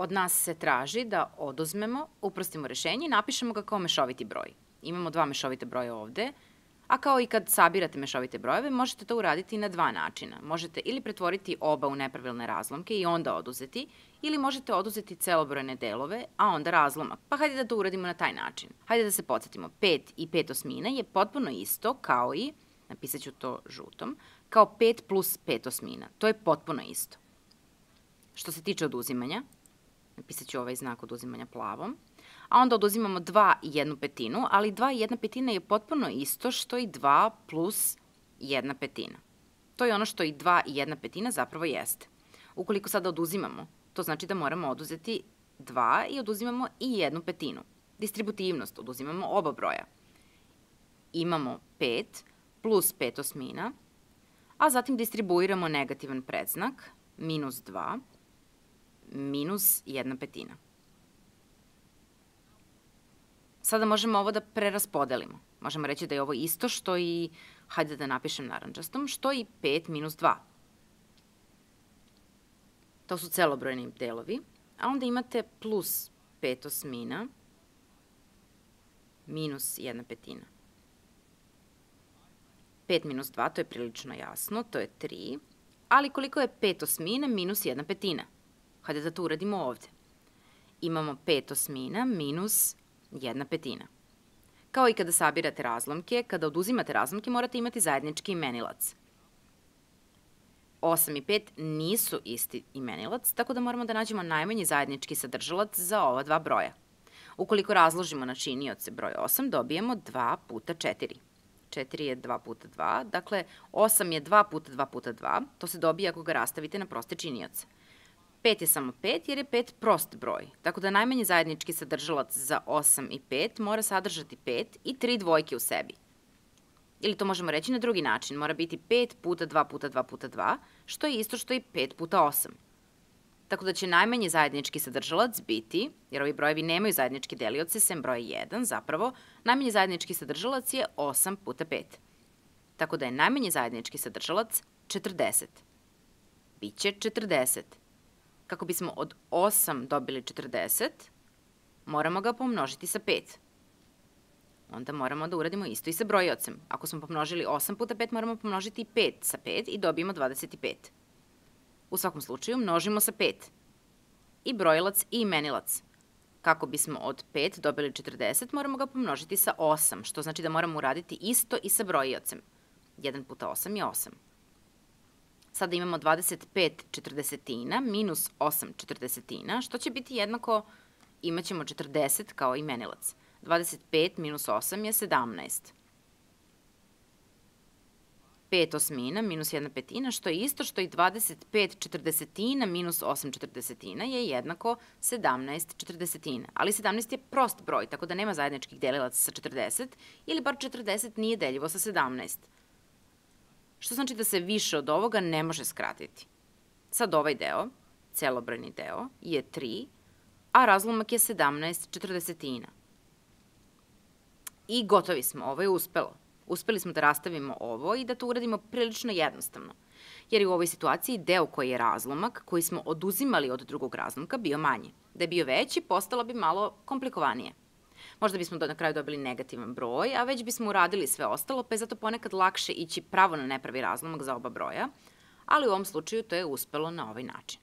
od nas se traži da oduzmemo, uprostimo rešenje i napišemo ga kao mešoviti broj. Imamo dva mešovite broja ovde, a kao i kad sabirate mešovite brojeve, možete to uraditi na dva načina. Možete ili pretvoriti oba u nepravilne razlomke i onda oduzeti, ili možete oduzeti celobrojne delove, a onda razlomak. Pa hajde da to uradimo na taj način. Hajde da se podsjetimo, 5 i 5/8 je potpuno isto kao i, napisat ću to žutom, kao 5 plus 5/8. To je potpuno isto. Što se tiče oduzimanja, napisat ću ovaj znak oduzimanja plavom, a onda oduzimamo 2 i 1/5, ali 2 i 1/5 je potpuno isto što i 2 plus 1/5. To je ono što i 2 i 1/5 zapravo jeste. Ukoliko sada oduzimamo, to znači da moramo oduzeti 2 i oduzimamo i 1/5. Distributivnost, oduzimamo oba broja. Imamo 5 plus 5/8, a zatim distribuiramo negativan predznak, minus 2, minus 1/5. Sada možemo ovo da preraspodelimo. Možemo reći da je ovo isto što i, hajde da napišem narandžastom, što i 5 minus 2. To su celobrojni delovi, a onda imate plus 5/8 minus 1/5. 5 minus 2, to je prilično jasno, to je 3, ali koliko je 5/8 minus 1/5? Hajde da to uradimo ovde. Imamo 5/8 minus 1/5. Kao i kada sabirate razlomke, kada oduzimate razlomke morate imati zajednički imenilac. 8 i 5 nisu isti imenilac, tako da moramo da nađemo najmanji zajednički sadržalac za ova dva broja. Ukoliko razložimo na činioce broj 8, dobijemo 2 puta 4. 4 je 2 puta 2, dakle 8 je 2 puta 2 puta 2, to se dobije ako ga rastavite na proste činioce. 5 je samo 5 jer je 5 prost broj, tako da najmanji zajednički sadržalac za 8 i 5 mora sadržati 5 i 3 dvojke u sebi. Ili to možemo reći na drugi način, mora biti 5 puta 2 puta 2 puta 2, što je isto što i 5 puta 8. Tako da će najmanji zajednički sadržalac biti, jer ovi brojevi nemaju zajedničke delioce, sem broja 1, zapravo, najmanji zajednički sadržalac je 8 puta 5. Tako da je najmanji zajednički sadržalac 40. Biće 40. Kako bismo od 8 dobili 40, moramo ga pomnožiti sa 5. Onda moramo da uradimo isto i sa brojiocem. Ako smo pomnožili 8 puta 5, moramo pomnožiti 5 sa 5 i dobijemo 25. U svakom slučaju, množimo sa 5. I brojilac i imenilac. Kako bismo od 5 dobili 40, moramo ga pomnožiti sa 8, što znači da moramo uraditi isto i sa brojiocem. 1 puta 8 je 8. Sada imamo 25 četrdesetina minus 8 četrdesetina, što će biti jednako, imat ćemo 40 kao imenilac. 25 minus 8 je 17. 5/8 minus 1/5, što je isto što i 25 četrdesetina minus 8 četrdesetina je jednako 17 četrdesetina. Ali 17 je prost broj, tako da nema zajedničkih delilaca sa 40, ili bar 40 nije deljivo sa 17. Što znači da se više od ovoga ne može skratiti. Sad ovaj deo, celobrojni deo, je 3, a razlomak je 17 četrdesetina. I gotovi smo, ovo je uspelo. Uspeli smo da rastavimo ovo i da to uradimo prilično jednostavno, jer je u ovoj situaciji deo koji je razlomak, koji smo oduzimali od drugog razlomka, bio manji. Da je bio veći, postalo bi malo komplikovanije. Možda bismo na kraju dobili negativan broj, a već bismo uradili sve ostalo, pa je zato ponekad lakše ići pravo na nepravi razlomak za oba broja, ali u ovom slučaju to je uspelo na ovaj način.